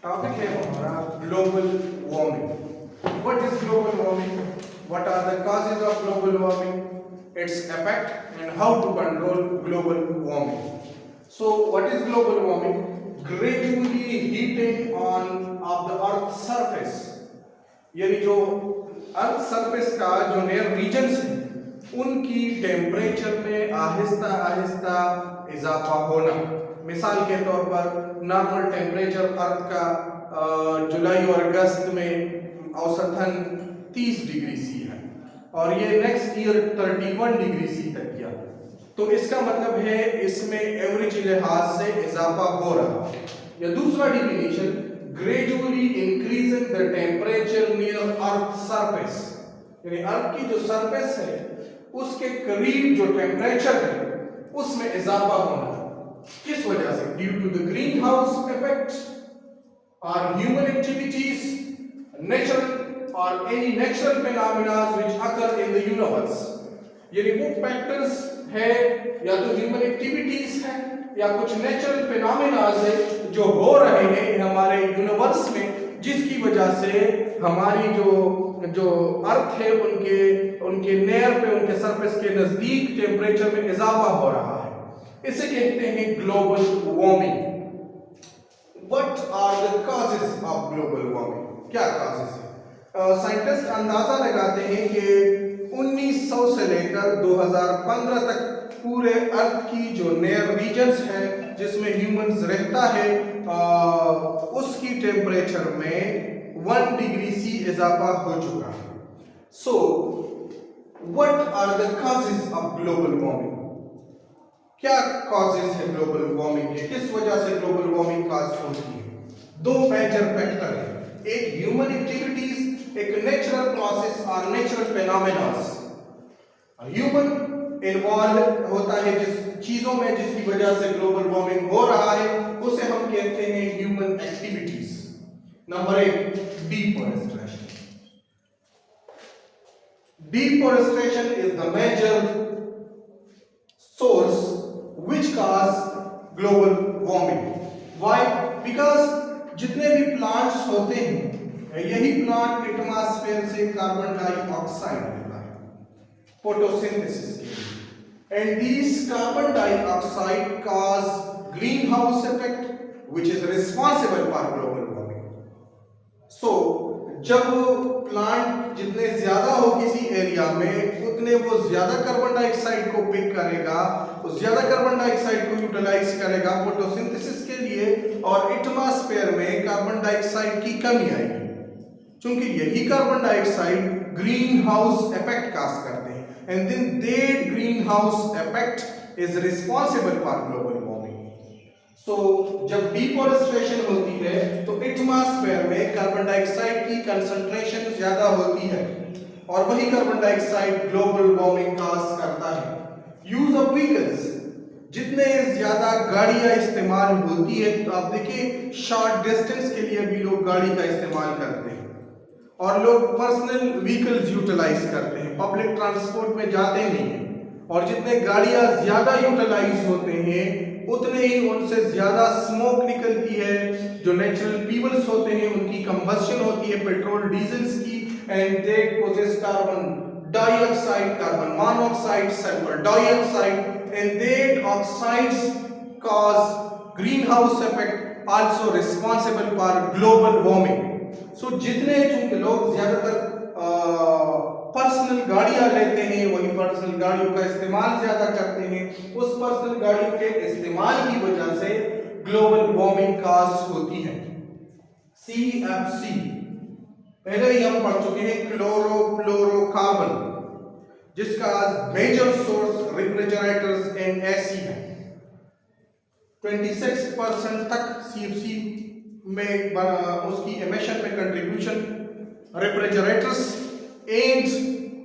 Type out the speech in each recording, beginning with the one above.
Topic है हमारा global warming. What is global warming? What are the causes of global warming, its effect, and how to control global warming. So what is global warming? Gradually heating on of the earth surface, यानी जो earth surface का जो near regions हैं उनकी temperature में आहिस्ता आहिस्ता इजाफा होना। मिसाल के तौर पर नॉर्मल टेम्परेचर अर्थ का जुलाई और अगस्त में औसतन 30 डिग्री सी है और ये नेक्स्ट ईयर 31 डिग्री सी तक गया, तो इसका मतलब है इसमें एवरेज लिहाज से इजाफा हो रहा है। या दूसरा definition, gradually increasing the temperature near earth surface, यानी अर्थ की जो सरफेस है उसके करीब जो टेम्परेचर है उसमें इजाफा होना। किस वजह से? Due to the greenhouse effect और ह्यूमन एक्टिविटीज, नेचुरल और any natural phenomena which occur in the universe, यानी वो फैक्टर्स है या तो ह्यूमन एक्टिविटीज है या कुछ नेचुरल फिनोमेना है जो हो रहे हैं हमारे यूनिवर्स में, जिसकी वजह से हमारी जो अर्थ है उनके नेयर पे, उनके सरफेस के नजदीक टेम्परेचर में इजाफा हो रहा है। इसे कहते हैं global warming. What are the causes of global warming? क्या कॉजेज है? साइंटिस्ट अंदाजा लगाते हैं कि 1900 से लेकर 2015 तक पूरे अर्थ की जो नियर रीजन्स है जिसमें ह्यूमंस रहता है उसकी टेम्परेचर में 1 डिग्री सी इजाफा हो चुका है। So what are the causes of global warming? क्या कॉजेज है ग्लोबल वार्मिंग के? किस वजह से ग्लोबल वार्मिंग कॉज होती है? दो मेजर फैक्टर है, एक ह्यूमन एक्टिविटीज, एक नेचुरल प्रोसेस और नेचुरल फिनोमेनास। ह्यूमन इन्वॉल्व होता है जिस चीजों में जिसकी वजह से ग्लोबल वार्मिंग हो रहा है उसे हम कहते हैं human activities. Number 1, deforestation. Deforestation is the major source which cause global warming. Why? Because जितने भी प्लांट्स होते हैं यही प्लांट एटमॉस्फेयर से कार्बन डाइऑक्साइड लेता है फोटोसिंथेसिस के लिए, and these carbon dioxide cause greenhouse effect which is responsible for global warming. So जब प्लांट जितने ज्यादा हो किसी एरिया में उतने वो ज्यादा कार्बन डाइऑक्साइड को पिक करेगा, वो ज्यादा कार्बन डाइऑक्साइड को यूटिलाइज करेगा फोटोसिंथेसिस के लिए और एटमॉस्फेयर में कार्बन डाइऑक्साइड की कमी आएगी, क्योंकि यही carbon dioxide greenhouse effect cause करते हैं, and then that greenhouse effect is responsible for global warming. So जब डिफॉरेस्टेशन होती है तो एटमॉस्फेयर में कार्बन डाइऑक्साइड की कंसंट्रेशन ज्यादा होती है और वही कार्बन डाइऑक्साइड ग्लोबल वार्मिंग काज करता है। यूज ऑफ व्हीकल्स, जितने ज्यादा गाड़ियां इस्तेमाल होती है तो आप देखिए शॉर्ट डिस्टेंस के लिए भी लोग गाड़ी का इस्तेमाल करते हैं और लोग पर्सनल व्हीकल्स यूटिलाइज करते हैं, पब्लिक ट्रांसपोर्ट में जाते नहीं हैं। और जितने गाड़ियां ज्यादा यूटिलाइज होते हैं उतने ही उनसे ज्यादा स्मोक निकलती है, जो नेचुरल फ्यूल्स होते हैं उनकी कंबस्शन होती है पेट्रोल डीजल्स की, and that poses carbon dioxide, carbon monoxide, sulphur dioxide, and that oxides cause greenhouse effect also responsible for global warming. So जितने चूंकि लोग ज्यादातर पर्सनल गाड़ियां लेते हैं, वही पर्सनल गाड़ियों का इस्तेमाल ज्यादा करते हैं, उस पर्सनल गाड़ियों के इस्तेमाल की वजह से ग्लोबल वार्मिंग काज होती है। CFC पहले ही हम पढ़ चुके हैं, क्लोरोफ्लोरोकार्बन, जिसका major source refrigerators and AC है। 26% तक CFC में उसकी एमिशन में कंट्रीब्यूशन रेफ्रिजरेटर्स एंड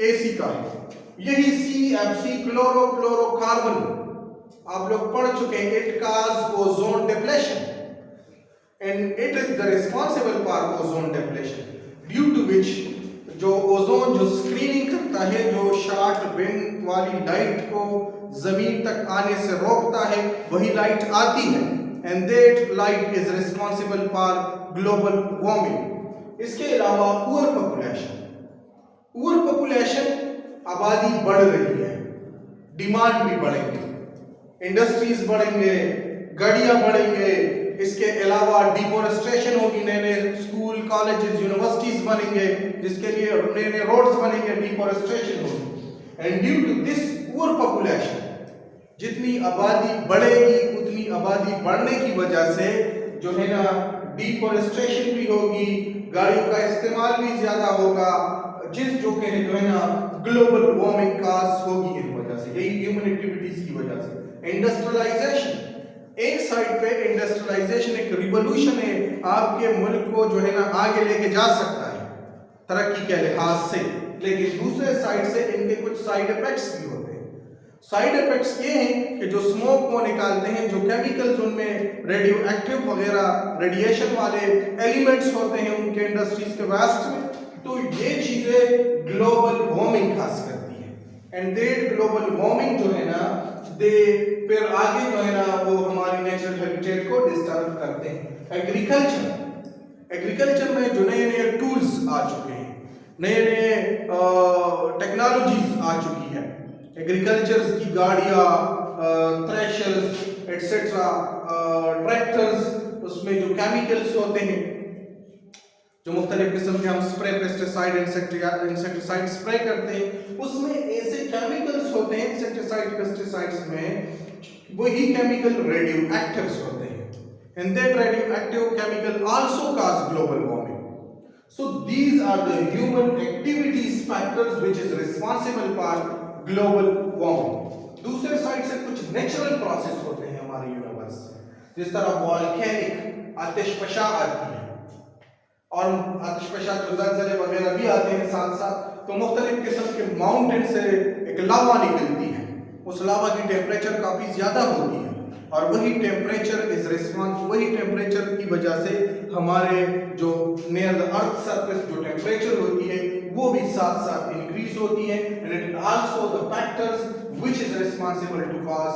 एसी का है। यही CFC क्लोरोफ्लोरोकार्बन आप लोग पढ़ चुके हैं, it cause ozone depletion and it is the responsible for ozone depletion, due to which जो ओजोन जो स्क्रीनिंग करता है, जो शॉर्ट बीम वाली लाइट को जमीन तक आने से रोकता है, वही लाइट आती है and that light is responsible for global warming. इसके अलावा पुअर पॉपुलेशन आबादी बढ़ रही है, डिमांड भी बढ़ेगी, इंडस्ट्रीज बढ़ेंगे, गाड़ियां बढ़ेंगे, इसके अलावा डिफोरेस्टेशन होगी, नए नए स्कूल कॉलेजेस यूनिवर्सिटीज बनेंगे, जिसके लिए नए नए रोड्स बनेंगे, डिफोरेस्टेशन होगी। And due to this poor population, जितनी आबादी बढ़ेगी उतनी आबादी बढ़ने की वजह से जो है ना डिफोरेस्टेशन भी होगी, गाड़ियों का इस्तेमाल भी ज्यादा होगा, जिस जो है ना ग्लोबल वार्मिंग काज होगी इन वजह से, यही ह्यूमन एक्टिविटीज की वजह से। इंडस्ट्रियलाइजेशन, एक साइड पे इंडस्ट्रियलाइजेशन एक रिवॉल्यूशन है, आपके मुल्क को जो है ना आगे लेके जा सकता है तरक्की के लिहाज से, लेकिन दूसरे साइड से इनके कुछ साइड इफेक्ट्स भी होते हैं। साइड इफेक्ट्स ये हैं कि जो स्मोक को निकालते हैं, जो केमिकल्स उनमें रेडियो एक्टिव वगैरह रेडिएशन वाले एलिमेंट्स होते हैं उनके इंडस्ट्रीज के वेस्ट में, तो ये चीजें ग्लोबल वार्मिंग खास करती है। एंड दैट ग्लोबल वार्मिंग जो है ना दे फिर आगे जो है ना वो हमारी नेचुरल हैबिटेट को डिस्टर्ब करते हैं। एग्रीकल्चर में जो नए नए टूल्स आ चुके हैं, नए नए टेक्नोलॉजीज आ चुकी है, एग्रीकल्चर की गाड़ियां, थ्रेशर्स एटसेट्रा, ट्रैक्टर्स, उसमें जो केमिकल्स होते हैं, जो मुख्तलिफ किस्म के हम स्प्रे पेस्टिसाइड इंसेक्टिसाइड स्प्रे करते हैं, उसमें ऐसे केमिकल्स होते हैं इंसेक्टिसाइड पेस्टिसाइड्स में, वही केमिकल रेडियो एक्टिव्स होते हैं, and that radioactive chemical also cause global warming. So these are the human activities factors which is responsible for global warming. दूसरे साइड से कुछ नेचुरल प्रोसेस होते हैं हमारे यूनिवर्स में, जिस तरह वॉल्केनिक आतिशफशा आती है, और आतिशफशा जो ज़लज़ले वगैरह भी आते हैं साथ साथ, तो मुख्तलिफ किस्म के माउंटेन से एक लावा निकलती है, उस लावा की टेम्परेचर काफ़ी ज़्यादा होती है, और वही टेम्परेचर की वजह से हमारे जो नियर द अर्थ सरफेस जो टेम्परेचर होती है वो भी साथ साथ इंक्रीज होती है, and it also the factors which is responsible to cause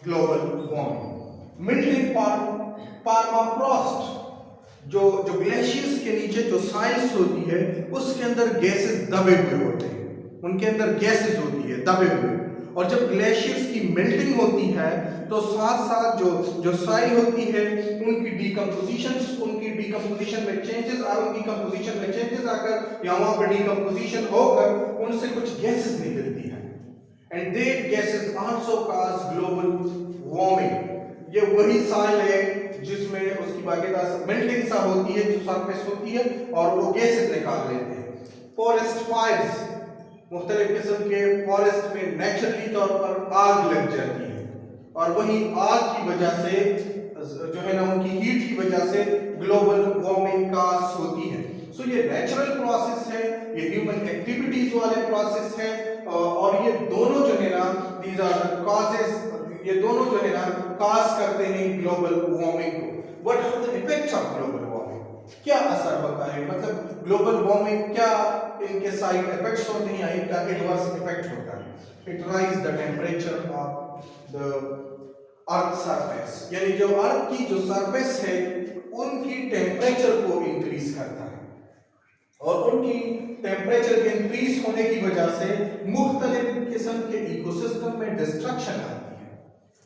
global warming. Melting permafrost, जो ग्लेशियर्स के नीचे जो साइल्स होती है उसके अंदर गैसेस दबे हुए होते हैं, उनके अंदर गैसेस होती है दबे हुए, और जब ग्लेशियर्स की मेल्टिंग होती है तो साथ साथ जो साइल होती है उनकी डिकम्पोजिशन में चेंजेस आकर या वहां पर डिकम्पोजिशन होकर उनसे कुछ गैसेस निकलती है, and that gases also cause global warming. ये वही साइल है जिसमें उसकी बाकायदा मेल्टिंग सा होती है, जो सरफेस होती है, और वो गैसेस निकाल लेते हैं। फॉरेस्ट फायर्स, मुख्तलिफ किस्म के फॉरेस्ट में नेचुरली तौर पर आग लग जाती है, और वही आग की वजह से जो है ना उनकी हीट की वजह से ग्लोबल वार्मिंग काज होती है। सो ये नेचुरल प्रोसेस है, ये ह्यूमन एक्टिविटीज वाले प्रोसेस है, और ये दोनों जो है ना दीज आर द कॉजेस, ये दोनों जो है ना काज करते हैं ग्लोबल वार्मिंग को। What are the effects of global warming, क्या असर होता है, मतलब ग्लोबल वार्मिंग क्या इनके साइड इफेक्ट्स होते हैं या इनका एडवर्स इफेक्ट होता है। It rise the temperature of the earth surface, यानी जो अर्थ की जो सरफेस है उनकी टेम्परेचर को इंक्रीज करता है, और उनकी टेम्परेचर के इंक्रीज होने की वजह से मुख्तलिफ किस्म के इकोसिस्टम में डिस्ट्रक्शन आती है,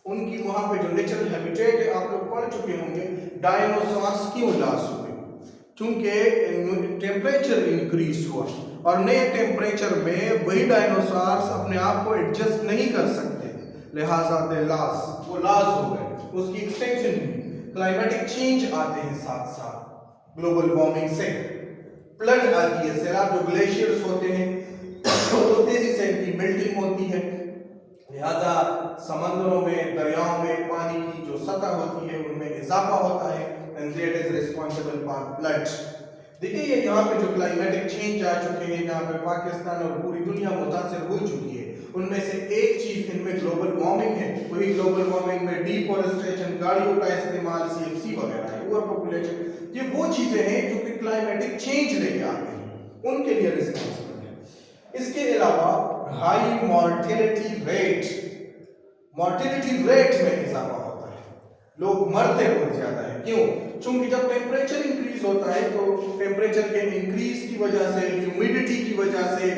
उनकी वहां पे जो नेचुरल हैबिटेट है, आप लोग पढ़ चुके होंगे डायनासोर्स क्यों लॉस हुए, क्योंकि टेम्परेचर इंक्रीज हुआ, और नए टेम्परेचर में वही डायनासोर्स अपने आप को एडजस्ट नहीं कर सकते, लिहाजा वो लॉस हो गए, उसकी एक्सटेंशन हुई। क्लाइमेटिक चेंज आते हैं साथ साथ ग्लोबल वार्मिंग से, फ्लड आती है, सैलाब, जो ग्लेशियर्स होते हैं तो तेजी से इनकी मेल्टिंग होती है, लिहाजा समंदरों में, दरियाओं में पानी की जो सतह होती है उनमें इजाफा होता है, and that is responsible for flood। देखिए ये यहाँ पे जो क्लाइमेटिक चेंज आ चुके हैं, यहाँ पे पाकिस्तान और पूरी दुनिया मुतासिर हो चुकी है, उनमें से एक चीज इनमें ग्लोबल वार्मिंग है। वही ग्लोबल वार्मिंग में डिफोरेस्टेशन, गाड़ियों का इस्तेमाल, CFC वगैरह है, ओवर पॉपुलेशन, ये वो चीजें हैं जो कि क्लाइमेटिक चेंज लेके आते हैं, उनके लिए रिस्पॉन्सिबल है। इसके अलावा हाई मॉर्टेलिटी रेट में इजाफा होता है, लोग मरते बहुत ज्यादा है। क्यों? क्योंकि जब टेम्परेचर इंक्रीज होता है तो टेम्परेचर के इंक्रीज की वजह से, ह्यूमिडिटी की वजह से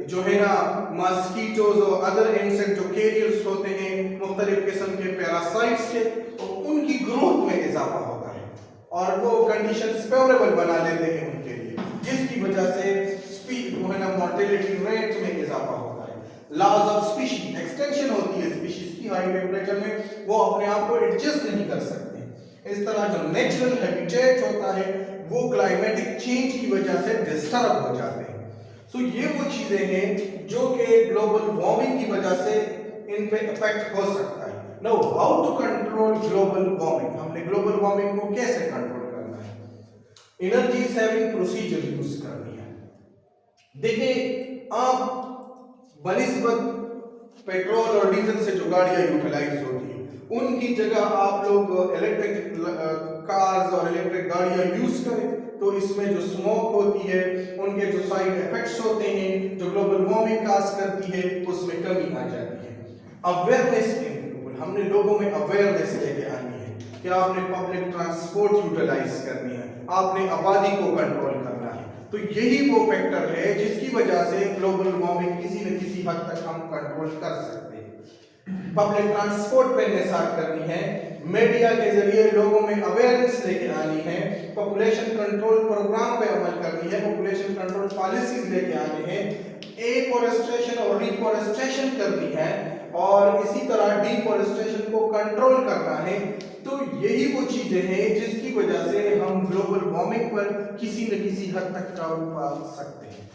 जो है ना मस्कीटोज और अदर इंसेक्ट जो कैरियर्स होते हैं मुख्तलिफ किस्म के पैरासाइट्स के, तो उनकी ग्रोथ में इजाफा होता है और वो कंडीशंस फेवरेबल बना लेते हैं उनके लिए, जिसकी वजह से जो है ना मोर्टेलिटी रेट में इजाफा होता है। लॉज ऑफ स्पीशीज, एक्सटेंशन होती है स्पीशीज की हाई टेम्परेचर में, वो अपने आप को एडजस्ट नहीं कर सकते। इस तरह जो नेचुरल हैबिटेट होता है वो क्लाइमेटिक चेंज की वजह से डिस्टर्ब हो जाते हैं। सो ये वो चीजें हैं जो कि ग्लोबल वार्मिंग की वजह से इन पे इफेक्ट हो सकता है। Now how to control global warming, हमने ग्लोबल वार्मिंग को कैसे कंट्रोल करना है? एनर्जी सेविंग प्रोसीजर यूज करनी है। देखिए, आप बनिस्बत पेट्रोल और डीजल से जो गाड़ियां यूटिलाइज होती है उनकी जगह आप लोग इलेक्ट्रिक कार्स और इलेक्ट्रिक गाड़ियां यूज करें, तो इसमें जो स्मोक होती है, उनके जो साइड इफेक्ट्स होते हैं, जो ग्लोबल वार्मिंग काज करती है, उसमें कमी आ जाती है। अवेयरनेस इंप्रूव, हमने लोगों में अवेयरनेस लेके आनी है कि आपने पब्लिक ट्रांसपोर्ट यूटिलाइज करनी है, आपने आबादी को कंट्रोल करना है। तो यही वो फैक्टर है जिसकी वजह से ग्लोबल वार्मिंग किसी न किसी हद तक हम कंट्रोल कर सकते हैं। पब्लिक ट्रांसपोर्ट पे निसार करनी है, मीडिया के जरिए लोगों में अवेयरनेस लेके आनी है, पॉपुलेशन कंट्रोल प्रोग्राम पे अमल करनी है, पॉपुलेशन कंट्रोल पॉलिसीज लेके आनी है, एफॉरेस्टेशन और रिफॉरेस्टेशन करनी है और इसी तरह डिफॉरेस्टेशन को कंट्रोल करना है। तो यही वो चीजें हैं जिसकी वजह से हम ग्लोबल वार्मिंग पर किसी न किसी हद तक काबू पा सकते हैं।